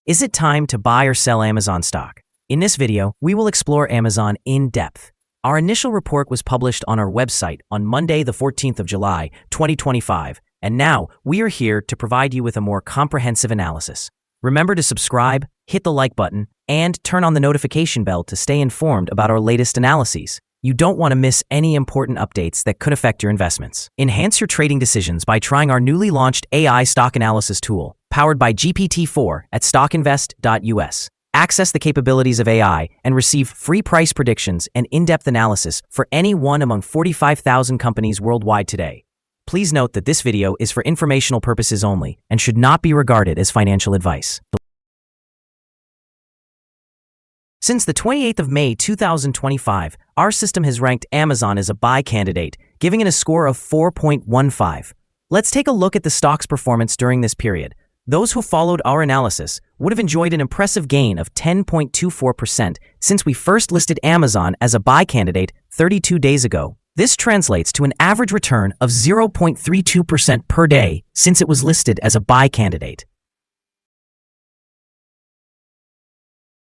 Is it time to buy or sell Amazon stock? In this video, we will explore Amazon in depth. Our initial report was published on our website on Monday, the 14th of July, 2025, and now we are here to provide you with a more comprehensive analysis. Remember to subscribe, hit the like button, and turn on the notification bell to stay informed about our latest analyses. You don't want to miss any important updates that could affect your investments. Enhance your trading decisions by trying our newly launched AI stock analysis tool, powered by GPT-4 at StockInvest.us. Access the capabilities of AI and receive free price predictions and in-depth analysis for any one among 45,000 companies worldwide today. Please note that this video is for informational purposes only and should not be regarded as financial advice. Since the 28th of May 2025, our system has ranked Amazon as a buy candidate, giving it a score of 4.15. Let's take a look at the stock's performance during this period. Those who followed our analysis would have enjoyed an impressive gain of 10.24% since we first listed Amazon as a buy candidate 32 days ago. This translates to an average return of 0.32% per day since it was listed as a buy candidate.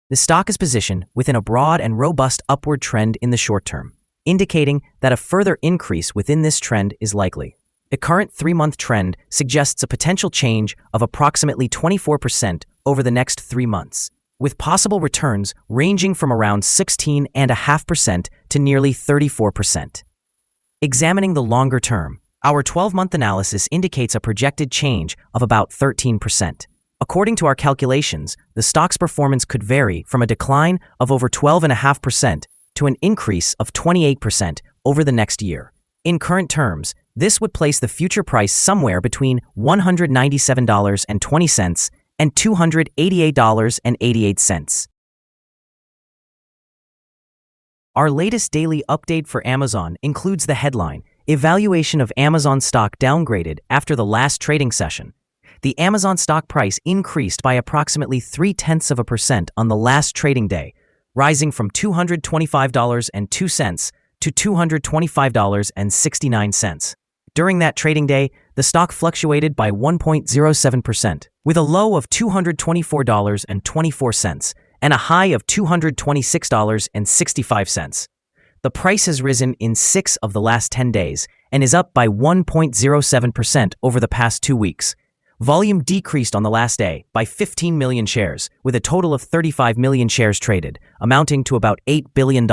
The stock is positioned within a broad and robust upward trend in the short term, indicating that a further increase within this trend is likely. The current 3-month trend suggests a potential change of approximately 24% over the next 3 months, with possible returns ranging from around 16.5% to nearly 34%. Examining the longer term, our 12-month analysis indicates a projected change of about 13%. According to our calculations, the stock's performance could vary from a decline of over 12.5% to an increase of 28% over the next year. In current terms, this would place the future price somewhere between $197.20 and $288.88. Our latest daily update for Amazon includes the headline, "Evaluation of Amazon stock downgraded after the last trading session." The Amazon stock price increased by approximately 0.3% on the last trading day, rising from $225.02 to $225.69. During that trading day, the stock fluctuated by 1.07%, with a low of $224.24 and a high of $226.65. The price has risen in 6 of the last 10 days and is up by 1.07% over the past 2 weeks. Volume decreased on the last day by 15 million shares, with a total of 35 million shares traded, amounting to about $8 billion.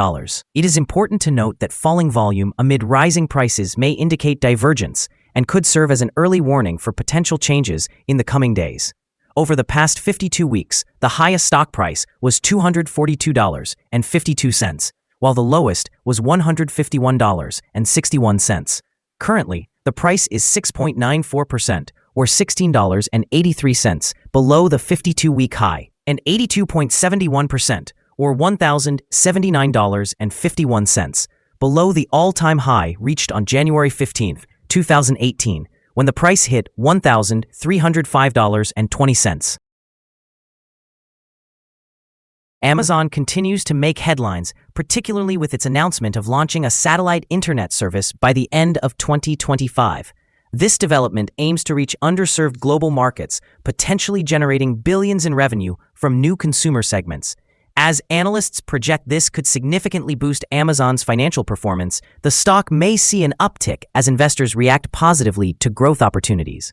It is important to note that falling volume amid rising prices may indicate divergence and could serve as an early warning for potential changes in the coming days. Over the past 52 weeks, the highest stock price was $242.52, while the lowest was $151.61. Currently, the price is 6.94%, or $16.83, below the 52-week high, and 82.71%, or $1,079.51, below the all-time high reached on January 15, 2018, when the price hit $1,305.20. Amazon continues to make headlines, particularly with its announcement of launching a satellite internet service by the end of 2025. This development aims to reach underserved global markets, potentially generating billions in revenue from new consumer segments. As analysts project this could significantly boost Amazon's financial performance, the stock may see an uptick as investors react positively to growth opportunities.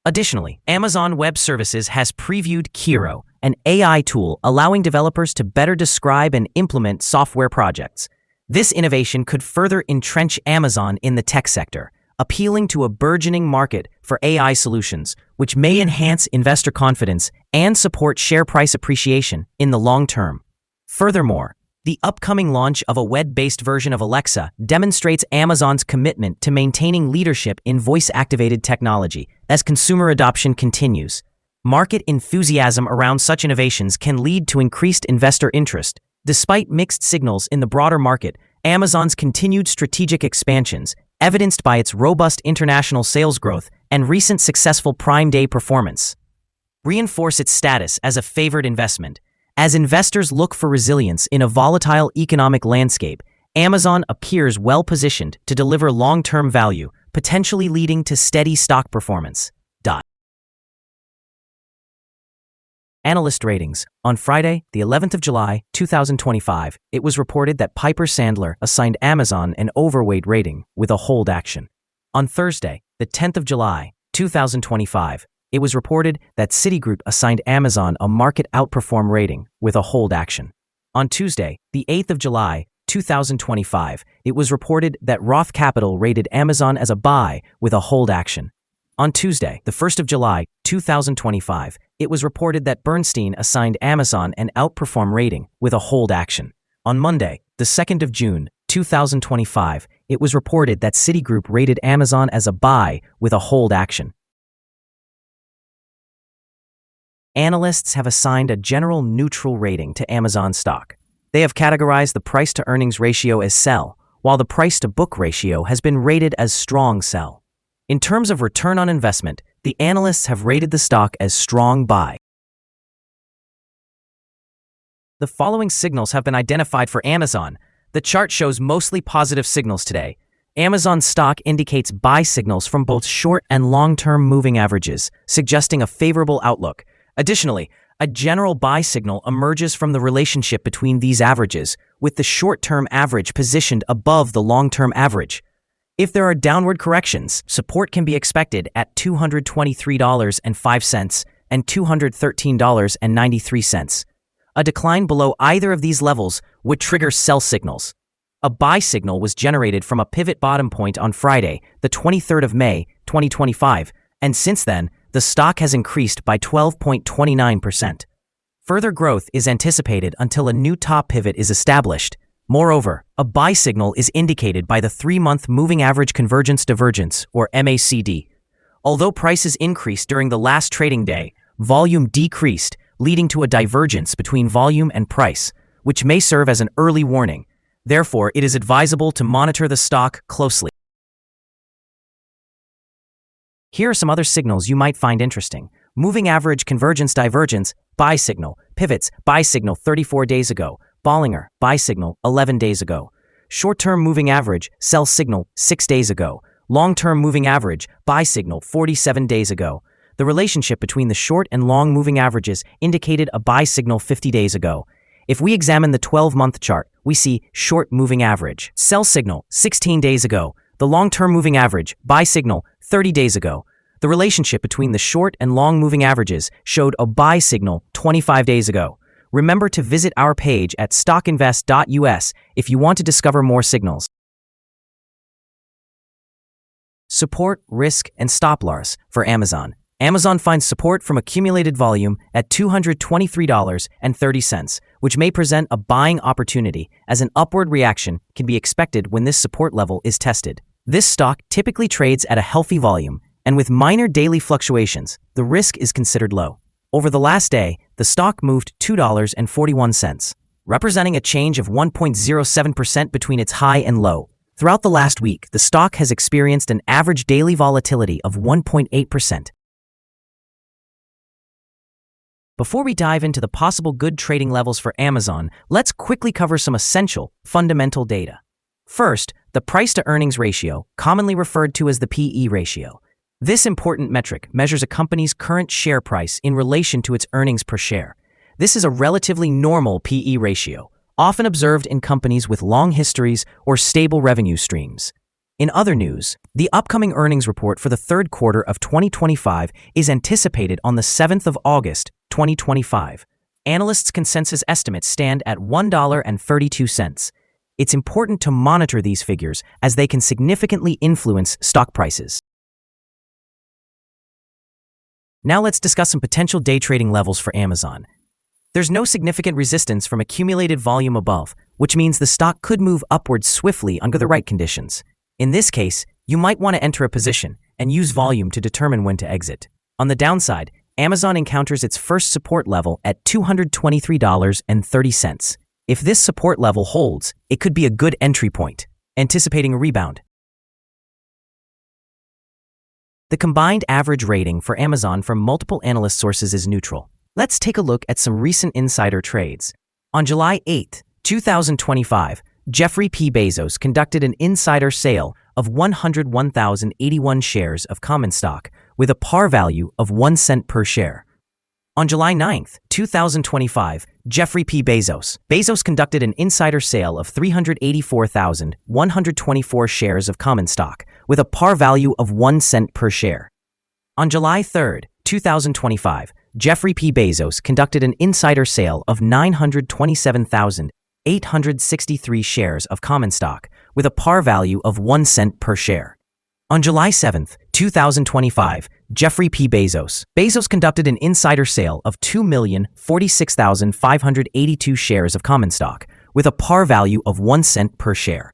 Additionally, Amazon Web Services has previewed Kiro, an AI tool allowing developers to better describe and implement software projects. This innovation could further entrench Amazon in the tech sector, appealing to a burgeoning market for AI solutions, which may enhance investor confidence and support share price appreciation in the long term. Furthermore, the upcoming launch of a web-based version of Alexa demonstrates Amazon's commitment to maintaining leadership in voice-activated technology as consumer adoption continues. Market enthusiasm around such innovations can lead to increased investor interest. Despite mixed signals in the broader market, Amazon's continued strategic expansions, evidenced by its robust international sales growth and recent successful Prime Day performance, reinforce its status as a favored investment. As investors look for resilience in a volatile economic landscape, Amazon appears well-positioned to deliver long-term value, potentially leading to steady stock performance. Analyst ratings. On Friday, the 11th of July, 2025, it was reported that Piper Sandler assigned Amazon an overweight rating with a hold action. On Thursday, the 10th of July, 2025, it was reported that Citigroup assigned Amazon a market outperform rating with a hold action. On Tuesday, the 8th of July, 2025, it was reported that Roth Capital rated Amazon as a buy with a hold action. On Tuesday, the 1st of July, 2025, it was reported that Bernstein assigned Amazon an outperform rating with a hold action. On Monday, the 2nd of June, 2025, it was reported that Citigroup rated Amazon as a buy with a hold action. Analysts have assigned a general neutral rating to Amazon stock. They have categorized the price-to-earnings ratio as sell, while the price-to-book ratio has been rated as strong sell. In terms of return on investment, the analysts have rated the stock as strong buy. The following signals have been identified for Amazon. The chart shows mostly positive signals today. Amazon stock indicates buy signals from both short and long-term moving averages, suggesting a favorable outlook. Additionally, a general buy signal emerges from the relationship between these averages, with the short-term average positioned above the long-term average. If there are downward corrections, support can be expected at $223.05 and $213.93. A decline below either of these levels would trigger sell signals. A buy signal was generated from a pivot bottom point on Friday, the 23rd of May, 2025, and since then, the stock has increased by 12.29%. Further growth is anticipated until a new top pivot is established. Moreover, a buy signal is indicated by the 3-month Moving Average Convergence Divergence, or MACD. Although prices increased during the last trading day, volume decreased, leading to a divergence between volume and price, which may serve as an early warning. Therefore, it is advisable to monitor the stock closely. Here are some other signals you might find interesting. Moving Average Convergence Divergence, buy signal. Pivots, buy signal 34 days ago. Bollinger, buy signal 11 days ago. Short-term moving average, sell signal 6 days ago. Long-term moving average, buy signal 47 days ago. The relationship between the short and long moving averages indicated a buy signal 50 days ago. If we examine the 12-month chart, we see short moving average, sell signal 16 days ago. The long-term moving average, buy signal 30 days ago. The relationship between the short and long moving averages showed a buy signal 25 days ago. Remember to visit our page at StockInvest.us if you want to discover more signals. Support, risk, and stop loss for Amazon. Amazon finds support from accumulated volume at $223.30, which may present a buying opportunity as an upward reaction can be expected when this support level is tested. This stock typically trades at a healthy volume, and with minor daily fluctuations, the risk is considered low. Over the last day, the stock moved $2.41, representing a change of 1.07% between its high and low. Throughout the last week, the stock has experienced an average daily volatility of 1.8%. Before we dive into the possible good trading levels for Amazon, let's quickly cover some essential, fundamental data. First, the price-to-earnings ratio, commonly referred to as the PE ratio. This important metric measures a company's current share price in relation to its earnings per share. This is a relatively normal PE ratio, often observed in companies with long histories or stable revenue streams. In other news, the upcoming earnings report for the third quarter of 2025 is anticipated on the 7th of August, 2025. Analysts' consensus estimates stand at $1.32. It's important to monitor these figures as they can significantly influence stock prices. Now let's discuss some potential day trading levels for Amazon. There's no significant resistance from accumulated volume above, which means the stock could move upward swiftly under the right conditions. In this case, you might want to enter a position and use volume to determine when to exit. On the downside, Amazon encounters its first support level at $223.30. If this support level holds, it could be a good entry point, anticipating a rebound. The combined average rating for Amazon from multiple analyst sources is neutral. Let's take a look at some recent insider trades. On July 8, 2025, Jeffrey P. Bezos conducted an insider sale of 101,081 shares of common stock with a par value of 1 cent per share. On July 9, 2025, Jeffrey P. Bezos. Bezos conducted an insider sale of 384,124 shares of common stock, with a par value of 1 cent per share. On July 3, 2025, Jeffrey P. Bezos conducted an insider sale of 927,863 shares of common stock, with a par value of 1 cent per share. On July 7, 2025, Jeffrey P. Bezos. Bezos conducted an insider sale of 2,046,582 shares of common stock, with a par value of 1 cent per share.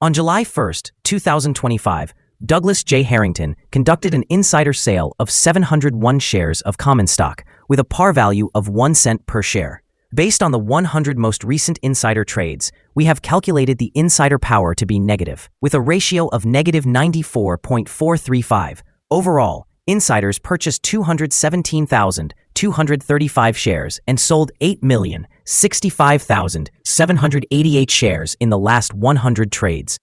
On July 1, 2025, Douglas J. Harrington conducted an insider sale of 701 shares of common stock, with a par value of 1 cent per share. Based on the 100 most recent insider trades, we have calculated the insider power to be negative, with a ratio of negative 94.435. Overall, insiders purchased 217,235 shares and sold 8,065,788 shares in the last 100 trades.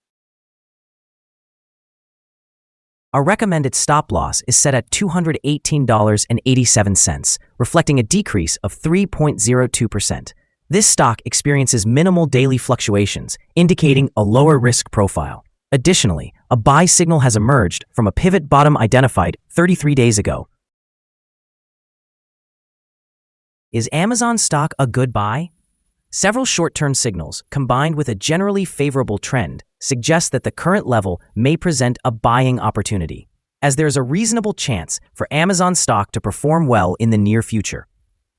Our recommended stop loss is set at $218.87, reflecting a decrease of 3.02%. This stock experiences minimal daily fluctuations, indicating a lower risk profile. Additionally, a buy signal has emerged from a pivot bottom identified 33 days ago. Is Amazon stock a good buy? Several short-term signals, combined with a generally favorable trend, suggest that the current level may present a buying opportunity, as there is a reasonable chance for Amazon stock to perform well in the near future.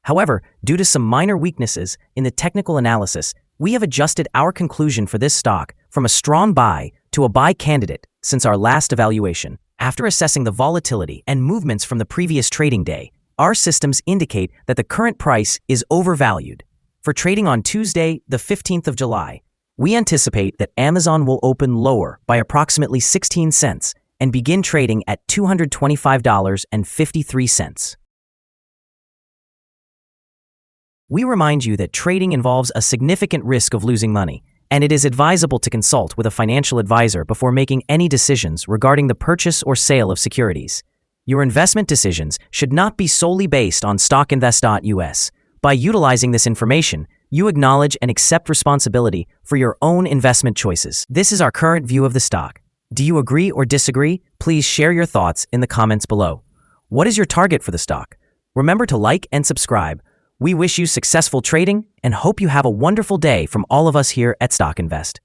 However, due to some minor weaknesses in the technical analysis, we have adjusted our conclusion for this stock from a strong buy to a buy candidate since our last evaluation. After assessing the volatility and movements from the previous trading day, our systems indicate that the current price is overvalued. For trading on Tuesday, the 15th of July, we anticipate that Amazon will open lower by approximately 16 cents and begin trading at $225.53. We remind you that trading involves a significant risk of losing money, and it is advisable to consult with a financial advisor before making any decisions regarding the purchase or sale of securities. Your investment decisions should not be solely based on StockInvest.us. By utilizing this information, you acknowledge and accept responsibility for your own investment choices. This is our current view of the stock. Do you agree or disagree? Please share your thoughts in the comments below. What is your target for the stock? Remember to like and subscribe. We wish you successful trading and hope you have a wonderful day from all of us here at StockInvest.